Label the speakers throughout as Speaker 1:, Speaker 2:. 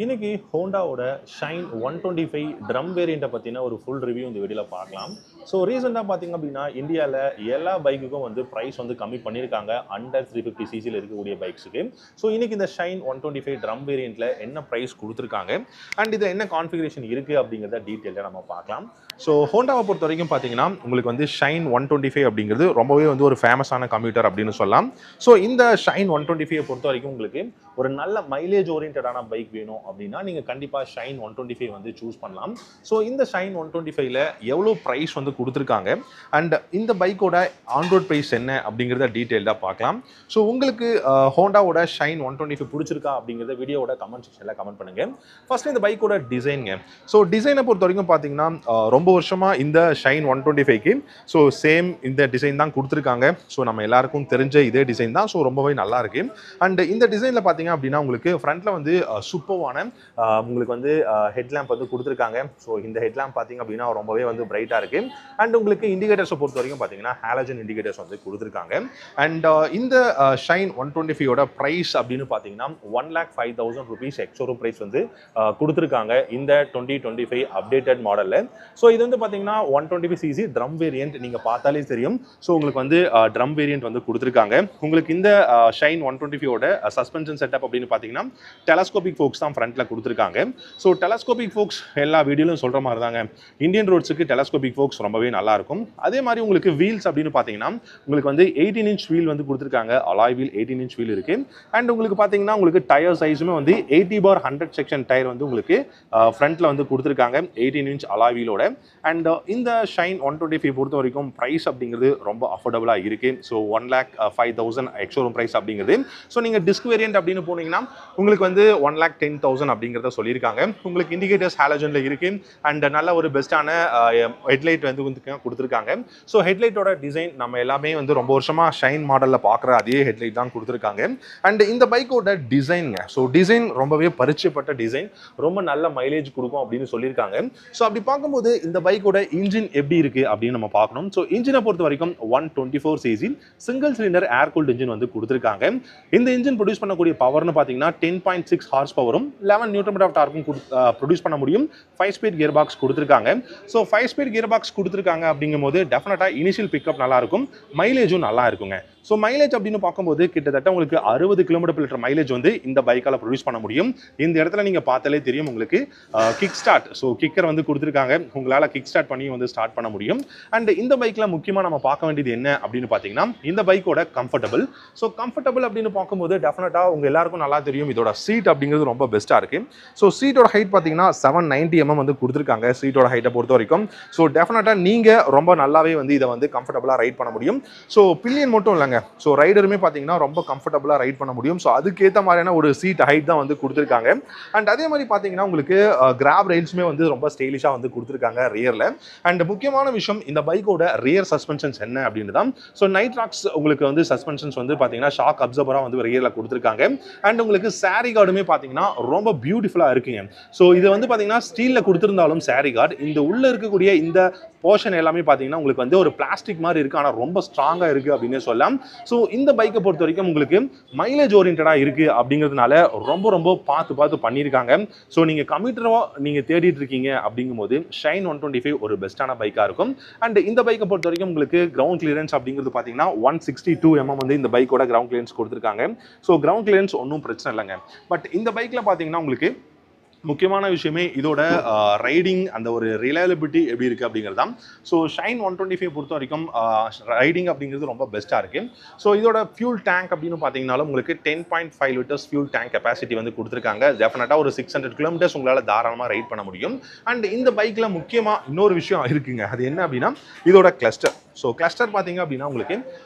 Speaker 1: இன்னைக்கு ஹோண்டாவோட shine 125 drum வேரியண்ட்டை பற்றின ஒரு ஃபுல் ரிவ்யூ இந்த வீடியோவில் பார்க்கலாம். ஸோ ரீசெண்டாக பார்த்தீங்க அப்படின்னா இந்தியாவில் எல்லா பைக்குக்கும் வந்து ப்ரைஸ் வந்து கம்மி பண்ணியிருக்காங்க அண்டர் 350 சிசியில் இருக்கக்கூடிய பைக்ஸுக்கு. ஸோ இன்னைக்கு இந்த ஷைன் 125 ட்ரம் வேரியண்ட்டில் என்ன ப்ரைஸ் கொடுத்துருக்காங்க அண்ட் இது என்ன கான்ஃபிகரேஷன் இருக்குது அப்படிங்கிறத டீட்டெயிலாக நம்ம பார்க்கலாம். ஸோ ஹோண்டாவை பொறுத்த வரைக்கும் பார்த்தீங்கன்னா உங்களுக்கு வந்து ஷைன் 125 அப்படிங்கிறது ரொம்பவே வந்து ஒரு ஃபேமஸான கம்ப்யூட்டர் அப்படின்னு சொல்லலாம். ஸோ இந்த ஷைன் 125 பொறுத்த வரைக்கும் உங்களுக்கு ஒரு நல்ல மைலேஜ் ஓரியன்டான பைக் வேணும் அப்படின்னா நீங்கள் கண்டிப்பாக ஷைன் 125 வந்து சூஸ் பண்ணலாம். ஸோ இந்த ஷைன் 125ல எவ்வளோ ப்ரைஸ் வந்து கொடுத்துருக்காங்க அண்ட் இந்த பைக்கோட ஆன்ரோட் ப்ரைஸ் என்ன அப்படிங்கிறத டீட்டெயில்டாக பார்க்கலாம். ஸோ உங்களுக்கு ஹோண்டாவோட ஷைன் 125 பிடிச்சிருக்கா அப்படிங்கிறத வீடியோவோட கமெண்ட் செக்ஷனில் கமெண்ட் பண்ணுங்கள். ஃபர்ஸ்ட் இந்த பைக்கோட டிசைனுங்க. ஸோ டிசைனை பொறுத்த வரைக்கும் பார்த்தீங்கன்னா ரொம்ப வருஷமாக இந்த ஷைன் 125க்கு ஸோ சேம் இந்த டிசைன் தான் கொடுத்துருக்காங்க. ஸோ நம்ம எல்லாருக்கும் தெரிஞ்ச இதே டிசைன் தான். ஸோ ரொம்பவே நல்லா இருக்கு. அண்ட் இந்த டிசைனில் பார்த்தீங்க அப்படின்னா உங்களுக்கு ஃப்ரண்ட்டில் வந்து சூப்பர்வான உங்களுக்கு வந்து ஹெட்லாம்ப் வந்து கொடுத்துருக்காங்க. ஸோ இந்த ஹெட்லாம்ப் பார்த்தீங்க அப்படின்னா ரொம்பவே வந்து பிரைட்டாக இருக்கு. அண்ட் உங்களுக்கு இண்டிகேட்டர்ஸை பொறுத்த வரைக்கும் பார்த்தீங்கன்னா ஹாலஜன் இண்டிகேட்டர்ஸ் வந்து கொடுத்துருக்காங்க. அண்ட் இந்த ஷைன் 125யோட ப்ரைஸ் அப்படின்னு பார்த்தீங்கன்னா 1,05,000 rupees எக்ஸ்ஷோரூம் ப்ரைஸ் வந்து கொடுத்துருக்காங்க இந்த 2025 அப்டேட்டட் மாடலில். ஸோ இது வந்து பார்த்தீங்கன்னா 125cc ட்ரம் வேரியன்ட். நீங்கள் பார்த்தாலே தெரியும். ஸோ உங்களுக்கு வந்து ட்ரம் வேரியன்ட் வந்து கொடுத்துருக்காங்க. உங்களுக்கு இந்த ஷைன் 125யோட சஸ்பென்ஷன் செட்டப் அப்படின்னு பார்த்தீங்கன்னா டெலஸ்கோபிக் ஃபோக்ஸ் தான் ஃப்ரண்ட்டில் கொடுத்துருக்காங்க. ஸோ டெலஸ்கோபிக் ஃபோக்ஸ் எல்லா வீடியோலையும் சொல்கிற மாதிரி தாங்க இந்தியன் ரோட்ஸுக்கு டெலஸ்கோபிக் ஃபோக்ஸ் ரொம்பவே நல்லாயிருக்கும். அதே மாதிரி உங்களுக்கு வீல்ஸ் அப்படின்னு பார்த்தீங்கன்னா உங்களுக்கு வந்து 18-inch வீல் வந்து கொடுத்துருக்காங்க. அலாய் வீல் 18-inch வீல் இருக்குது. அண்ட் உங்களுக்கு பார்த்தீங்கன்னா உங்களுக்கு டயர் சைஸுமே வந்து 80/100 செக்ஷன் டயர் வந்து உங்களுக்கு ஃப்ரண்ட்டில் வந்து கொடுத்துருக்காங்க 18-inch அலாய் வீலோட. அண்ட் இந்த ஷைன் 125 பொறுத்த வரைக்கும் ப்ரைஸ் அப்படிங்கிறது ரொம்ப அஃபோர்டபுளாக இருக்குது. ஸோ 1,05,000 எக்ஸ்ஷோரூம் ப்ரைஸ் அப்படிங்கிறது. ஸோ நீங்கள் டிஸ்க் வேரியன்ட் அப்படின்னு போனீங்கன்னா உங்களுக்கு வந்து 1,10,000 அப்படிங்கிறத சொல்லியிருக்காங்க. உங்களுக்கு இண்டிகேட்டர்ஸ் ஹாலஜனில் இருக்குது. அண்ட் நல்ல ஒரு பெஸ்ட்டான ஹெட்லைட் வந்து கொடுத்துருக்காங்க. ஸோ ஹெட்லைட்டோட டிசைன் நம்ம எல்லாமே வந்து ரொம்ப வருஷமாக ஷைன் மாடலில் பார்க்குற அதே ஹெட்லைட் தான் கொடுத்துருக்காங்க. அண்ட் இந்த பைக்கோட டிசைனுங்க. ஸோ டிசைன் ரொம்பவே பரிச்சயப்பட்ட டிசைன். ரொம்ப நல்ல மைலேஜ் கொடுக்கும் அப்படின்னு சொல்லியிருக்காங்க. ஸோ அப்படி பார்க்கும்போது இந்த பைக்கோட இன்ஜின் எப்படி இருக்குது அப்படின்னு நம்ம பார்க்கணும். ஸோ இன்ஜினை பொறுத்த வரைக்கும் 124cc சிங்கிள் சிலிண்டர் ஏர் கூல்ட் இன்ஜின் வந்து கொடுத்துருக்காங்க. இந்த இன்ஜின் ப்ரொடியூஸ் பண்ணக்கூடிய பவர்னு பார்த்தீங்கன்னா 10.6 ஹார்ஸ் பவரும் 11 நியூட்டன் ஆஃப் டார்க்கும் ப்ரொடியூஸ் பண்ண முடியும். 5 ஸ்பீட் கியர் பாக்ஸ் கொடுத்துருக்காங்க. ஸோ 5 ஸ்பீட் கியர் பாக்ஸ் கொடுத்துருக்காங்க அப்படிங்கும்போது டெஃபினட்டாக இனிஷியல் பிக்கப் நல்லா இருக்கும், மைலேஜும் நல்லா இருக்குங்க. ஸோ மைலேஜ் அப்படின்னு பார்க்கும்போது கிட்டத்தட்ட உங்களுக்கு 60 km/லிட்டர் மைலேஜ் வந்து இந்த பைக்கால் ப்ரொடியூஸ் பண்ண முடியும். இந்த இடத்துல நீங்கள் பார்த்தாலே தெரியும் உங்களுக்கு கிக் ஸ்டார்ட். ஸோ கிக்கர் வந்து கொடுத்துருக்காங்க. உங்களால் கிக் ஸ்டார்ட் பண்ணி வந்து ஸ்டார்ட் பண்ண முடியும். அண்ட் இந்த பைக்கில் முக்கியமாக நம்ம பார்க்க வேண்டியது என்ன அப்படின்னு பார்த்தீங்கன்னா இந்த பைக்கோட கம்ஃபர்டபுள். ஸோ கம்ஃபர்டபுள் அப்படின்னு பார்க்கும்போது டெஃபினட்டாக உங்கள் எல்லாருக்கும் நல்லா தெரியும் இதோட சீட் அப்படிங்கிறது ரொம்ப பெஸ்ட்டாக இருக்குது. ஸோ சீட்டோட ஹைட் பார்த்தீங்கன்னா 790 mm வந்து கொடுத்துருக்காங்க சீட்டோட ஹைட்டை பொறுத்த வரைக்கும். ஸோ டெஃபினட்டாக நீங்கள் ரொம்ப நல்லாவே வந்து இதை வந்து கம்ஃபர்டபுளாக ரைட் பண்ண முடியும். ஸோ பில்லியன் மட்டும் இல்லைங்க. ஸோ ரைடருமே பார்த்தீங்கன்னா ரொம்ப கம்ஃபர்டபுளாக ரைட் பண்ண முடியும். ஸோ அதுக்கேற்ற மாதிரியான ஒரு சீட் ஹைட் தான் வந்து கொடுத்துருக்காங்க. அண்ட் அதே மாதிரி பார்த்தீங்கன்னா உங்களுக்கு கிராப் ரெயில்ஸுமே வந்து ரொம்ப ஸ்டைலிஷாக வந்து கொடுத்துருக்காங்க ரியரில். அண்ட் முக்கியமான விஷயம் இந்த பைக்கோட ரியர் சஸ்பென்ஷன்ஸ் என்ன அப்படின்னு தான். ஸோ நைட்ராக்ஸ் உங்களுக்கு வந்து சஸ்பென்ஷன்ஸ் வந்து பார்த்தீங்கன்னா ஷாக் அப்சர்வராக வந்து ரியரில் கொடுத்துருக்காங்க. அண்ட் உங்களுக்கு சாரி கார்டுமே பார்த்தீங்கன்னா ரொம்ப பியூட்டிஃபுல்லாக இருக்குங்க. ஸோ இது வந்து பார்த்தீங்கன்னா ஸ்டீலில் கொடுத்துருந்தாலும் சாரி கார்டு இந்த உள்ளே இருக்கக்கூடிய இந்த போர்ஷன் எல்லாமே பார்த்தீங்கன்னா உங்களுக்கு வந்து ஒரு பிளாஸ்டிக் மாதிரி இருக்குது. ஆனால் ரொம்ப ஸ்ட்ராங்காக இருக்குது அப்படின்னு சொல்லலாம். ஸோ இந்த பைக்கை பொறுத்த வரைக்கும் உங்களுக்கு மைலேஜ் ஓரியன்டாக இருக்குது அப்படிங்கிறதுனால ரொம்ப பார்த்து பண்ணியிருக்காங்க. ஸோ நீங்கள் கம்ப்யூட்டரோ நீங்கள் தேடிட்டு இருக்கீங்க அப்படிங்கும்போது ஷைன் 125 ஒரு பெஸ்ட்டான பைக்காக இருக்கும். அண்ட் இந்த பைக்கை பொறுத்த வரைக்கும் உங்களுக்கு கிரவுண்ட் கிளியரன்ஸ் அப்படிங்கிறது பார்த்தீங்கன்னா 162 mm வந்து இந்த பைக்கோட கிரவுண்ட் கிளியரன்ஸ் கொடுத்துருக்காங்க. ஸோ கிரவுண்ட் கிளியரன்ஸ் ஒன்றும் பிரச்சனை இல்லைங்க. பட் இந்த பைக்கில் பார்த்தீங்கன்னா உங்களுக்கு முக்கியமான விஷயமே இதோட ரைடிங் அந்த ஒரு ரிலையபிலிட்டி எப்படி இருக்குது அப்படிங்கிறது தான். ஸோ ஷைன் 125 பொறுத்த வரைக்கும் ரைடிங் அப்படிங்கிறது ரொம்ப பெஸ்ட்டாக இருக்குது. ஸோ இதோட ஃபியூல் டேங்க் அப்படின்னு பார்த்தீங்கன்னாலும் உங்களுக்கு 10.5 liters ஃபியூல் டேங்க் கெப்பாசிட்டி வந்து கொடுத்துருக்காங்க. டெஃபினட்டாக ஒரு 600 km உங்களால் தாராளமாக ரைட் பண்ண முடியும். அண்ட் இந்த பைக்கில் முக்கியமாக இன்னொரு விஷயம் இருக்குங்க. அது என்ன அப்படின்னா இதோட கிளஸ்டர். ஸோ கிளஸ்டர் பார்த்தீங்க அப்படின்னா உங்களுக்கு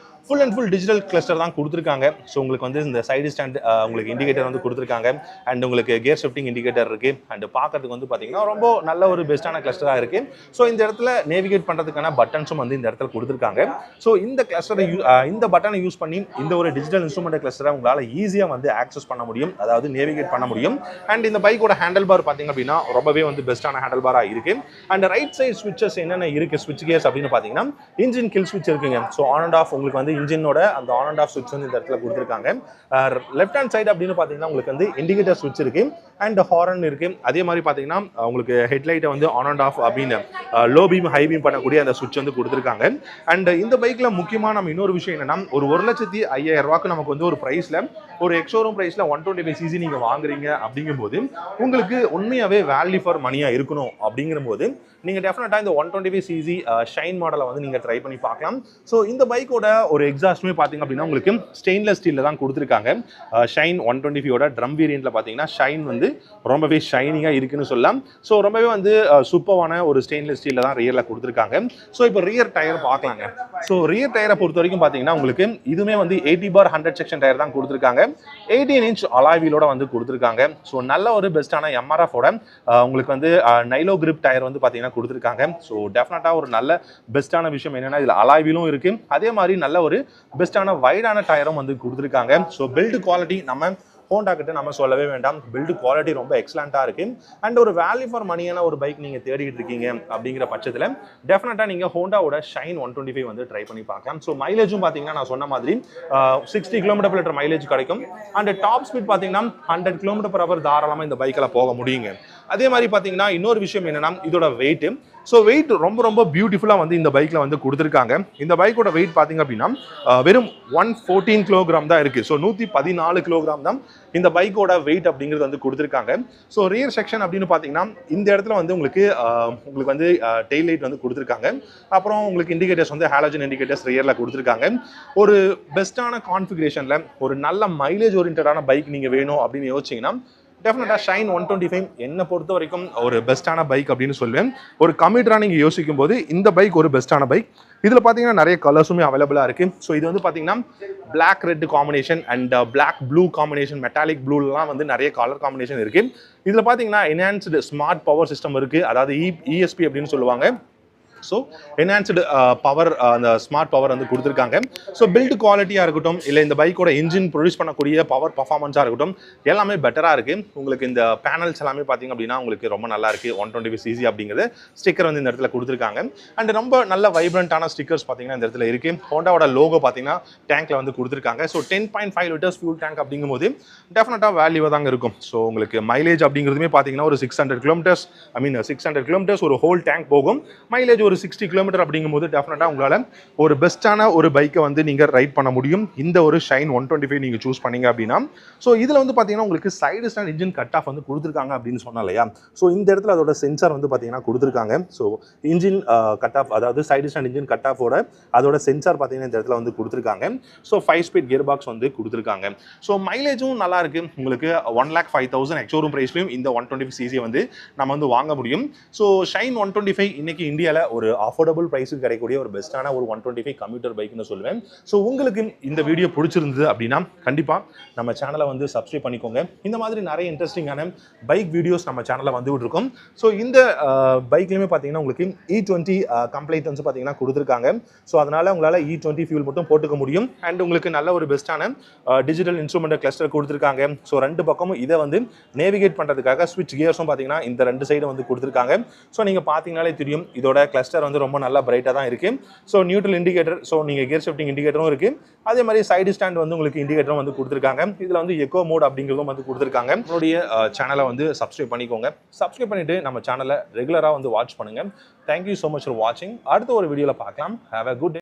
Speaker 1: full and full digital cluster தான் கொடுத்துருக்காங்க. ஸோ உங்களுக்கு வந்து இந்த சைடு ஸ்டாண்ட் உங்களுக்கு இண்டிகேட்டர் வந்து கொடுத்துருக்காங்க. அண்ட் உங்களுக்கு கியர் ஷிஃப்டிங் இண்டிகேட்டர் இருக்குது. அண்ட் பார்க்கறதுக்கு வந்து பார்த்தீங்கன்னா ரொம்ப நல்ல ஒரு பெஸ்ட்டான கிளஸ்டராக இருக்குது. ஸோ இந்த இடத்துல நேவிகேட் பண்ணுறதுக்கான பட்டன்ஸும் வந்து இந்த இடத்துல கொடுத்துருக்காங்க. ஸோ இந்த கிளஸ்டரை இந்த பட்டனை யூஸ் பண்ணி இந்த ஒரு டிஜிட்டல் இன்ஸ்ட்ருமெண்ட் கிளஸ்டரை உங்களால் ஈஸியாக வந்து ஆக்சஸ் பண்ண முடியும், அதாவது நேவிகேட் பண்ண முடியும். அண்ட் இந்த பைக்கோட ஹேண்டில் பார் பார்த்தீங்க அப்படின்னா ரொம்பவே வந்து பெஸ்ட்டான ஹேண்டில் பாராக இருக்குது. அண்ட் ரைட் சைட் ஸ்விட்சஸ் என்னென்ன இருக்குது ஸ்விட்ச் கியர்ஸ் அப்படின்னு பார்த்தீங்கன்னா இன்ஜின் கில் ஸ்விட்ச் இருக்குங்க. ஸோ ஆன் அண்ட் ஆஃப் உங்களுக்கு வந்து இன்ஜினோட அந்த ஆன் அண்ட் ஆஃப் சுவிட்ச் வந்து இந்த இடத்துல கொடுத்துருக்காங்க. லெஃப்ட் ஹேண்ட் சைடு அப்படின்னு பார்த்தீங்கன்னா உங்களுக்கு வந்து இண்டிகேட்டர் சுவிட்ச் இருக்கு அண்ட் ஹாரன் இருக்கு. அதே மாதிரி பார்த்தீங்கன்னா உங்களுக்கு ஹெட்லைட்டை வந்து ஆன் அண்ட் ஆஃப் அப்படின்னு லோ பீம் ஹை பீம் பண்ணக்கூடிய அந்த சுவிட்ச் வந்து கொடுத்துருக்காங்க. அண்ட் இந்த பைக்ல முக்கியமா நம்ம இன்னொரு விஷயம் என்னன்னா, ஒரு 1,05,000 நமக்கு வந்து ஒரு பிரைஸ்ல ஒரு எக்ஸோரூம் பிரைஸ்ல 125cc நீங்க வாங்குறீங்க அப்படிங்கும்போது உங்களுக்கு உண்மையாவே வேல்யூ ஃபார் மணியா இருக்கணும். அப்படிங்கிற போது நீங்க டெஃபினட்டா இந்த 125cc ஷைன் மாடலை வந்து நீங்க ட்ரை பண்ணி பார்க்கலாம். ஸோ இந்த பைக்கோட ஒரு எக்ஸாஸ்ட்மே பார்த்தீங்க அப்படின்னா உங்களுக்கு ஸ்டெயின்லெஸ் ஸ்டீல்ல தான் கொடுத்துருக்காங்க. ஷைன் 125யோட ட்ரம் வேரியன்ட்ல பார்த்தீங்கன்னா ஷைன் வந்து ரொம்பவே ஷைனிங்கா இருக்குன்னு சொல்லலாம். ஸோ ரொம்பவே வந்து சூப்பரான ஒரு ஸ்டெயின்லெஸ் ஸ்டீல்ல தான் ரியர்ல கொடுத்துருக்காங்க. ஸோ இப்போ ரியர் டயர் பார்க்கலாங்க. ஸோ ரியர் டயரை பொறுத்த வரைக்கும் பார்த்தீங்கன்னா உங்களுக்கு இதுவுமே வந்து 80/100 செக்ஷன் டயர் தான் கொடுத்துருக்காங்க. 18 இன்ச் அலாய் வீலோட வந்து கொடுத்துருக்காங்க. ஸோ நல்ல ஒரு பெஸ்டான எம்ஆர்எஃபோட உங்களுக்கு வந்து நைலோ கிரிப் டயர் வந்து பார்த்தீங்கன்னா கொடுத்துருக்காங்க. ஸோ டெஃபினட்டா ஒரு நல்ல பெஸ்டான விஷயம் என்னன்னா இதில் அலாய் வீலும் இருக்கு. அதே மாதிரி நல்ல ஒரு பெஸ்டான வைடான டயரும் வந்து கொடுத்துருக்காங்க. ஸோ பில்ட் குவாலிட்டி நம்ம ஹோண்டா கிட்ட நம்ம சொல்லவே வேண்டாம். பில்டு குவாலிட்டி ரொம்ப எக்ஸலண்டா இருக்கு. அண்ட் ஒரு வேல்யூ ஃபார் மணியான ஒரு பைக் நீங்க தேடிட்டு இருக்கீங்க அப்படிங்கிற பட்சத்தில் டெஃபினட்டா நீங்க ஹோண்டாவோட ஷைன் 125 வந்து ட்ரை பண்ணி பார்க்கலாம். ஸோ மைலேஜும் பார்த்தீங்கன்னா நான் சொன்ன மாதிரி 60 km/h மைலேஜ் கிடைக்கும். அண்ட் டாப் ஸ்பீட் பார்த்தீங்கன்னா 100 km/h தாராளமாக இந்த பைக்கில் போக முடியுங்க. அதே மாதிரி பார்த்தீங்கன்னா இன்னொரு விஷயம் என்னன்னா இதோட வெயிட். ஸோ வெயிட் ரொம்ப ரொம்ப பியூட்டிஃபுல்லாக வந்து இந்த பைக்கில் வந்து கொடுத்துருக்காங்க. இந்த பைக்கோட வெயிட் பார்த்தீங்க அப்படின்னா வெறும் 114 kg தான் இருக்குது. ஸோ 114 kg தான் இந்த பைக்கோட வெயிட் அப்படிங்கிறது வந்து கொடுத்துருக்காங்க. ஸோ ரியர் செக்ஷன் அப்படின்னு பார்த்தீங்கன்னா இந்த இடத்துல வந்து உங்களுக்கு வந்து டெயில் லைட் வந்து கொடுத்துருக்காங்க. அப்புறம் உங்களுக்கு இண்டிகேட்டர்ஸ் வந்து ஹாலஜன் இண்டிகேட்டர்ஸ் ரியரில் கொடுத்துருக்காங்க. ஒரு பெஸ்ட்டான கான்ஃபிகரேஷனில் ஒரு நல்ல மைலேஜ் ஓரியன்டான பைக் நீங்கள் வேணும் அப்படின்னு யோசிச்சிங்கன்னா டெஃபினட்டா ஷைன் 125 என்னை பொறுத்த வரைக்கும் ஒரு பெஸ்ட்டான பைக் அப்படின்னு சொல்லுவேன். ஒரு கம்யூட்டராக நீங்கள் யோசிக்கும் போது இந்த பைக் ஒரு பெஸ்ட்டான பைக். இதில் பார்த்தீங்கன்னா நிறைய கலர்ஸுமே அவைலபிளாக இருக்குது. ஸோ இது வந்து பார்த்தீங்கன்னா black red combination and black blue combination, metallic ப்ளூலாம் வந்து நிறைய கலர் காம்பினேஷன் இருக்குது. இதில் பார்த்தீங்கன்னா என்ஹான்ஸ்டு ஸ்மார்ட் பவர் சிஸ்டம் இருக்குது. அதாவது இஎஸ்பி அப்படின்னு சொல்லுவாங்க. ஸோ என்ஹான்ஸ்டு பவர், அந்த ஸ்மார்ட் பவர் வந்து கொடுத்துருக்காங்க. ஸோ பில்டு குவாலிட்டியாக இருக்கட்டும், இல்லை இந்த பைக்கோட இன்ஜின் ப்ரொடியூஸ் பண்ணக்கூடிய பவர் பர்ஃபார்மன்ஸாக இருக்கட்டும், எல்லாமே பெட்டராக இருக்குது. உங்களுக்கு இந்த பேனல்ஸ் எல்லாமே பார்த்தீங்க அப்படின்னா உங்களுக்கு ரொம்ப நல்லா இருக்குது. 125cc அப்படிங்கிறது ஸ்டிக்கர் வந்து இந்த இடத்துல கொடுத்துருக்காங்க. அண்ட் ரொம்ப நல்ல வைப்ரண்டான ஸ்டிக்கர்ஸ் பார்த்தீங்கன்னா இந்த இடத்துல இருக்குது. ஹோண்டாவோட லோகோ பார்த்தீங்கன்னா டேங்க்ல வந்து கொடுத்துருக்காங்க. ஸோ 10.5 liters ஃபியூல் டேங்க் அப்படிங்கும்போது டெஃபினட்டாக வேல்யூவாக தாங்க இருக்கும். ஸோ உங்களுக்கு மைலேஜ் அப்படிங்கிறதுமே பார்த்தீங்கன்னா ஒரு 600 km ஒரு ஹோல் டேங்க் போகும். மைலேஜ் ஒரு 60 km அப்படிங்கும்போது டெஃபினட்டா உங்களால ஒரு பெஸ்ட்டான ஒரு பைக்கை வந்து நீங்க ரைட் பண்ண முடியும். இந்த ஒரு ஷைன் 125 நீங்க சூஸ் பண்ணீங்க அப்படின்னா. ஸோ இதுல வந்து பாத்தீங்கன்னா உங்களுக்கு side stand engine cut off வந்து கொடுத்துருக்காங்க அப்படின்னு சொன்னா இல்லையா. ஸோ இந்த இடத்துல அதோட சென்சார் வந்து பாத்தீங்கன்னா கொடுத்துருக்காங்க. ஸோ இன்ஜின் கட் ஆஃப், அதாவது சைடு ஸ்டாண்ட் இன்ஜின் கட் ஆஃபோட அதோட சென்சார் பாத்தீங்கன்னா இந்த இடத்துல வந்து கொடுத்துருக்காங்க. ஸோ 5 ஸ்பீட் கியர் பாக்ஸ் வந்து கொடுத்துருக்காங்க. ஸோ மைலேஜும் நல்லா இருக்கு. உங்களுக்கு 1,05,000 எக்ஸோரூம் பிரைஸ்லயும் இந்த 125cc வந்து நம்ம வந்து வாங்க முடியும். ஸோ ஷைன் 125 இன்னைக்கு இந்தியாவில் ஒரு அஃபோர்டபுள் பிரைஸுக்கு கிடைக்கக்கூடிய ஒரு பெஸ்ட்டான ஒரு 125 கம்யூட்டர் பைக்னு சொல்லுவேன். ஸோ உங்களுக்கு இந்த வீடியோ பிடிச்சிருந்தது அப்படின்னா கண்டிப்பாக நம்ம சேனலை வந்து சப்ஸ்கிரைப் பண்ணிக்கோங்க. இந்த மாதிரி நிறைய இன்ட்ரெஸ்டிங்கான பைக் வீடியோஸ் நம்ம சேனலில் வந்து விட்டுருக்கோம். ஸோ இந்த பைக்லையுமே பார்த்தீங்கன்னா உங்களுக்கு E20 கம்ப்ளைண்ட் வந்து பார்த்தீங்கன்னா கொடுத்துருக்காங்க. ஸோ அதனால் உங்களால் E20 ஃபியூல் மட்டும் போட்டுக்க முடியும். அண்ட் உங்களுக்கு நல்ல ஒரு பெஸ்ட்டான டிஜிட்டல் இன்ஸ்ட்ருமெண்ட் கிளஸ்டர் கொடுத்துருக்காங்க. ஸோ ரெண்டு பக்கமும் இதை வந்து நேவிகேட் பண்ணுறதுக்காக ஸ்விட்ச் கியர்ஸும் பார்த்தீங்கன்னா இந்த ரெண்டு சைடு வந்து கொடுத்துருக்காங்க. ஸோ நீங்கள் பார்த்தீங்கனாலே தெரியும் இதோட கிளஸ்டர் வந்து ரொம்ப நல்லா பிரைட்டாக தான் இருக்கு. ஸோ நியூட்ரல் இண்டிகேட்டர், ஸோ நீங்கள் கியர் ஷிஃப்டிங் இண்டிகேட்டரும் இருக்கு. அதே மாதிரி சைடு ஸ்டாண்ட் வந்து உங்களுக்கு இண்டிகேட்டரும் வந்து கொடுத்துருக்காங்க. இதில் வந்து எக்கோ மோட் அப்படிங்கிறதும் வந்து கொடுத்துருக்காங்க. நம்மளுடைய சேனலை வந்து சப்ஸ்கிரைப் பண்ணிக்கோங்க. சப்ஸ்கிரைப் பண்ணிட்டு நம்ம சேனலை ரெகுலராக வந்து வாட்ச் பண்ணுங்க. தேங்க்யூ ஸோ மச் ஃபார் வாட்சிங். அடுத்த ஒரு வீடியோவில் பார்க்கலாம். Have a good day.